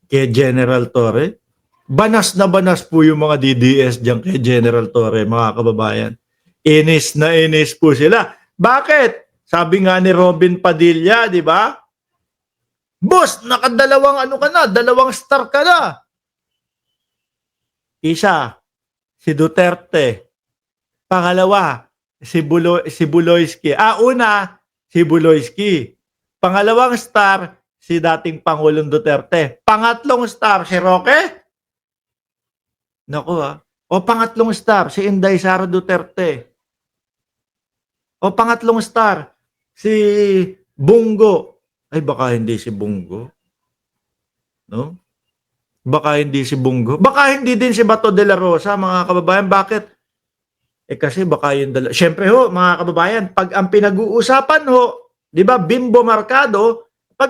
kay General Torre. Banas na banas po yung mga DDS diyan kay General Torre, mga kababayan. Inis na inis po sila. Bakit? Sabi nga ni Robin Padilla, di ba? Boss, nakadalawang ano ka na, dalawang star ka na. Isa, si Duterte. Pangalawa, si Buloyski. Una, si Buloyski. Pangalawang star, si dating Pangulong Duterte. Pangatlong star, si Roque. Naku O pangatlong star, si Inday Sara Duterte. O pangatlong star, si Bungo. Ay, baka hindi si Bungo. No? Baka hindi si Bungo. Baka hindi din si Bato de la Rosa, mga kababayan. Bakit? Kasi baka yung Siyempre ho, mga kababayan, pag ang pinag-uusapan ho, di ba, Bimbo Marcado, pag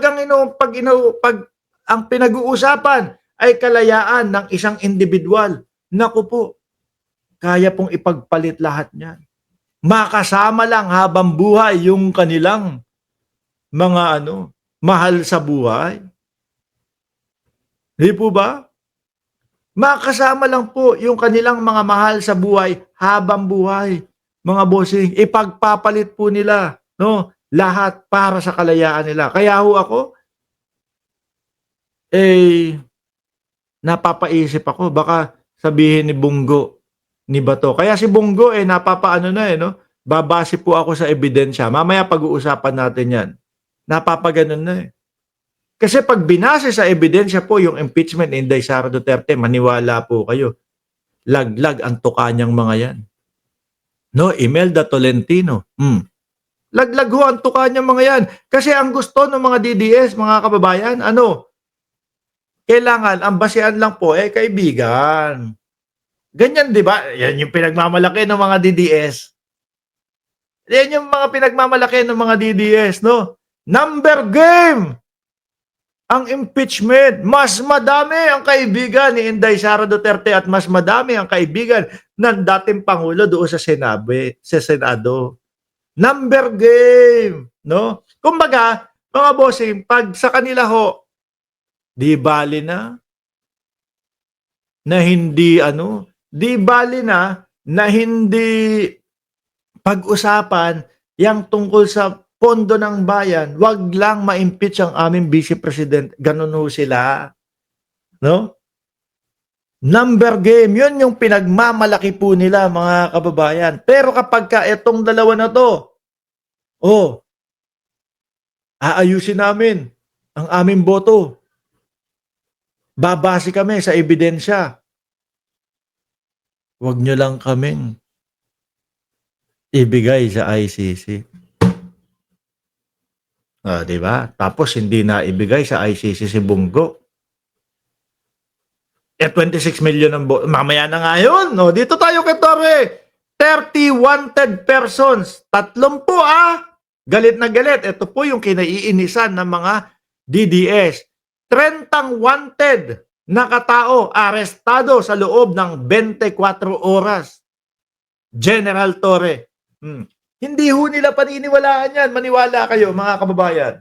ang pinag-uusapan ay kalayaan ng isang individual, naku po, kaya pong ipagpalit lahat niyan. Makasama lang habang buhay yung kanilang mga mahal sa buhay. Di po ba? Makasama lang po yung kanilang mga mahal sa buhay habang buhay. Mga bossing, ipagpapalit po nila, no? Lahat para sa kalayaan nila. Kaya ho ako, napapaisip ako, baka sabihin ni Bungo, ni Bato. Kaya si Bungo, napapaano na no? Babase po ako sa ebidensya. Mamaya pag-uusapan natin yan. Napapaganon na Kasi pag binase sa ebidensya po yung impeachment ni Inday Sara Duterte, maniwala po kayo. Laglag ang tuka niyang mga yan. No, Imelda Tolentino. Laglag ho ang tuka niyang mga yan. Kasi ang gusto ng mga DDS, mga kababayan, kailangan, ang basehan lang po, kaibigan. Ganyan, di ba? Yan yung pinagmamalaki ng mga DDS. Yan yung mga pinagmamalaki ng mga DDS, no? Number game! Ang impeachment, mas madami ang kaibigan ni Inday Sara Duterte at mas madami ang kaibigan ng dating Pangulo doon sa Senado. Number game, no? Kumbaga, mga bossing, pag sa kanila ho, di bali na hindi di bali na hindi pag-usapan yang tungkol sa pondo ng bayan, wag lang ma-impeach ang aming Vice President. Ganun ho sila. No? Number game, yun yung pinagmamalaki po nila, mga kababayan. Pero kapag itong dalawa na to, aayusin namin ang aming boto. Babase kami sa ebidensya. Wag nyo lang kaming ibigay sa ICC. Di ba? Tapos hindi na ibigay sa ICC si Bungo. 26 million ang boto. Mamaya na nga yun. Dito tayo kay Torre. 30 wanted persons. 30 po Galit na galit. Ito po yung kinaiinisan ng mga DDS. 30 wanted na katao arestado sa loob ng 24 oras. General Torre. Hindi ho nila paniniwalaan yan. Maniwala kayo, mga kababayan.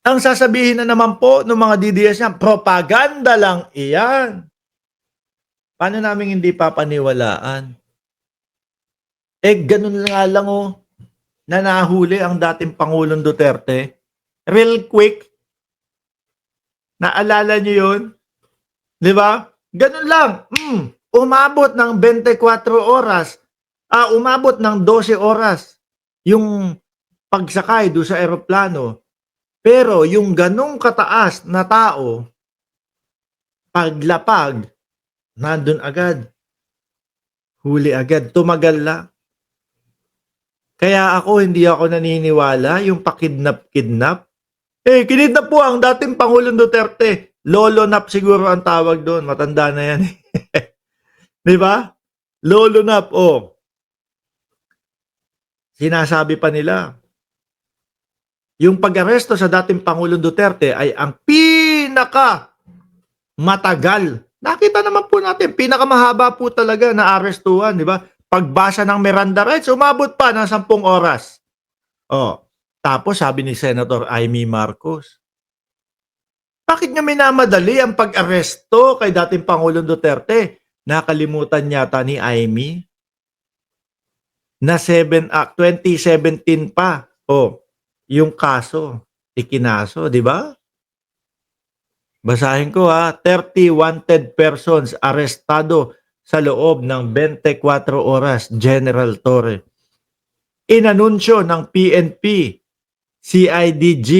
Ang sasabihin na naman po ng mga DDS niya, propaganda lang iyan. Paano namin hindi papaniwalaan? Ganun nga lang na nahuli ang dating Pangulong Duterte. Real quick. Naalala niyo yun? Di ba? Ganun lang. Umabot ng 24 oras. Umabot ng 12 oras yung pagsakay do sa eroplano. Pero yung ganung kataas na tao, paglapag, nandun agad. Huli agad. Tumagal lang. Kaya hindi ako naniniwala yung pakidnap-kidnap. Kinidnap po ang dating Pangulong Duterte. Lolo nap siguro ang tawag doon. Matanda na yan. Di ba? Lolo nap, Sinasabi pa nila, yung pag-aresto sa dating Pangulong Duterte ay ang pinaka matagal. Nakita naman po natin, pinakamahaba po talaga na arestuhan, di ba? Pagbasa ng Miranda rights, umabot pa ng 10 oras. Tapos sabi ni Senator Amy Marcos, Bakit niyo minamadali ang pag-aresto kay dating Pangulong Duterte? Nakalimutan yata ni Amy na 2017 pa. Oh, yung kaso, ikinaso, di ba? Basahin ko ha, 30 wanted persons arestado sa loob ng 24 oras, General Torre. Inanunsyo ng PNP, CIDG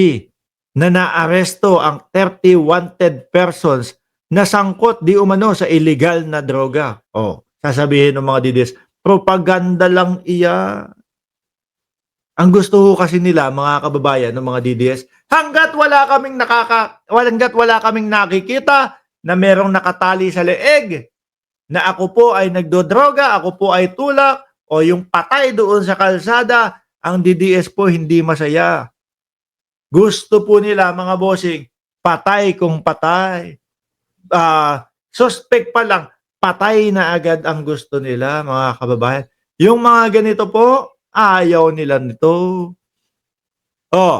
na naaresto ang 30 wanted persons na sangkot di umano sa illegal na droga. Oh, sasabihin ng mga didis, propaganda lang iya. Ang gusto ko kasi nila, mga kababayan ng mga DDS, hanggat wala kaming nakikita na merong nakatali sa leeg, na ako po ay nagdodroga, ako po ay tulak, o yung patay doon sa kalsada, ang DDS po hindi masaya. Gusto po nila, mga bossing, patay kung patay. Suspect pa lang, patay na agad ang gusto nila, mga kababayan. Yung mga ganito po, ayaw nila nito. Oh,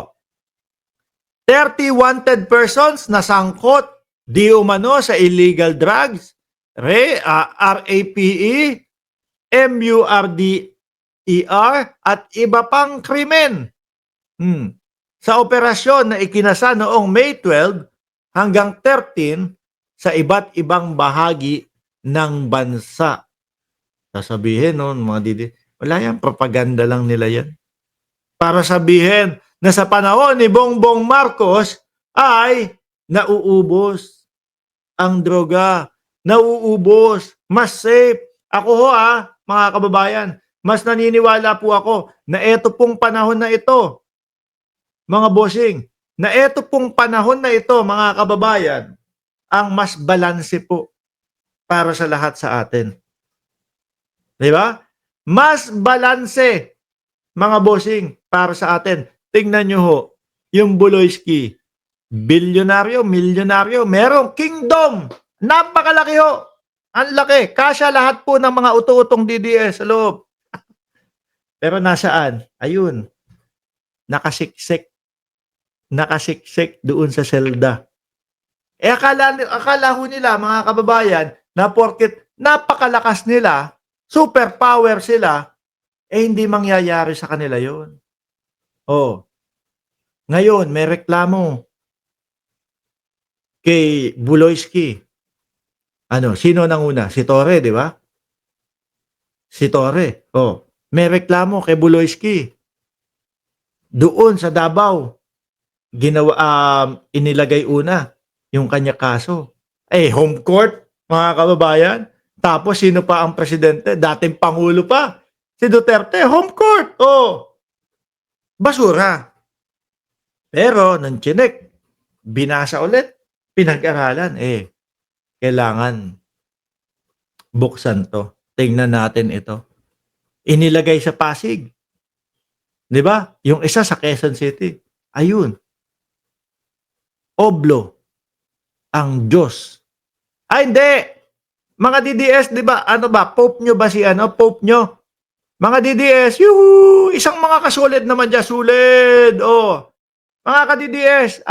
30 wanted persons na sangkot di umano sa illegal drugs, RAPE, MURDER, at iba pang krimen. Sa operasyon na ikinasa noong May 12 hanggang 13 sa iba't ibang bahagi ng bansa. Sasabihin noon, mga didi, wala yan, propaganda lang nila yan. Para sabihin na sa panahon ni Bongbong Marcos ay nauubos ang droga, nauubos, mas safe. Ako mga kababayan, mas naniniwala po ako na eto pong panahon na ito, mga bossing, na eto pong panahon na ito, mga kababayan, ang mas balanse po para sa lahat sa atin. Di ba? Mas balanse, mga bossing, para sa atin. Tingnan nyo ho, yung Buloyski, bilyonaryo, milyonaryo, merong kingdom. Napakalaki ho. Ang laki. Kasya lahat po ng mga uto-utong DDS sa loob. Pero nasaan? Ayun. Nakasiksik doon sa selda. Akala ho nila, mga kababayan, na porket napakalakas nila, superpower sila, hindi mangyayari sa kanila yon. Oh. Ngayon, may reklamo kay Buloyski. Sino nanguna? Si Torre, di ba? Si Torre. Oh. May reklamo kay Buloyski. Doon sa Davao, inilagay una yung kanya kaso. Home court, mga kababayan. Tapos sino pa ang presidente? Dating Pangulo pa. Si Duterte, home court. Oh. Basura. Pero nang chinek, binasa ulit, pinag-aralan, kailangan buksan to. Tingnan natin ito. Inilagay sa Pasig. 'Di ba? Yung isa sa Quezon City. Ayun. Oblo ang Diyos. Hindi. Mga DDS, 'di ba? Pope nyo ba si Pope nyo? Mga DDS, yuhu! Isang mga kasulid naman dyan, sulid. Oh. Mga ka-DDS,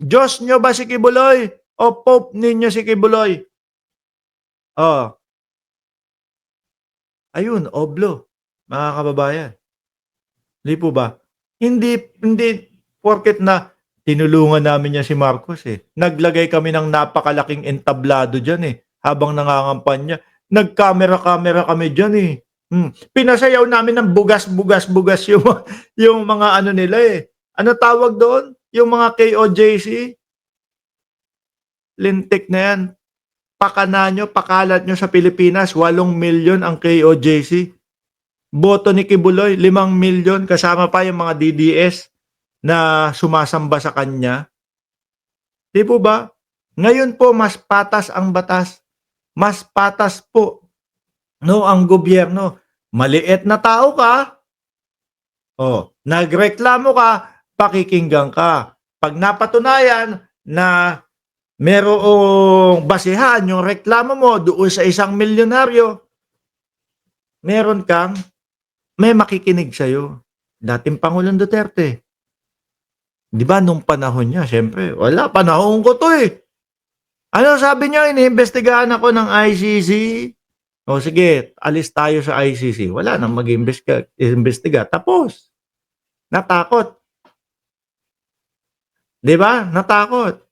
Diyos nyo ba si Kibuloy? O Pope ninyo si Kibuloy? Oh. Ayun, oblo. Mga kababayan. Hindi po ba? Hindi porket na tinulungan namin niya si Marcos Naglagay kami ng napakalaking entablado dyan habang nangangampanya. Nag-camera kami dyan Pinasayaw namin ng bugas yung mga nila Ano tawag doon? Yung mga KOJC? Lintik na yan. Pakalat nyo sa Pilipinas, 8 milyon ang KOJC. Boto ni Kibuloy, 5 milyon, kasama pa yung mga DDS na sumasamba sa kanya. Di po ba? Ngayon po, mas patas ang batas. Mas patas po ang gobyerno. Maliit na tao ka, nagreklamo ka, pakikinggan ka. Pag napatunayan na merong basihan yung reklamo mo doon sa isang milyonaryo, may makikinig sa'yo. Dating Pangulong Duterte. 'Di ba nung panahon niya siyempre, "Wala, panahon ko 'to, eh." Ano sabi niya, "Iniimbestigahan ako ng ICC." O sige, alis tayo sa ICC, wala nang imbestiga, tapos. Natakot, 'di ba? Natakot.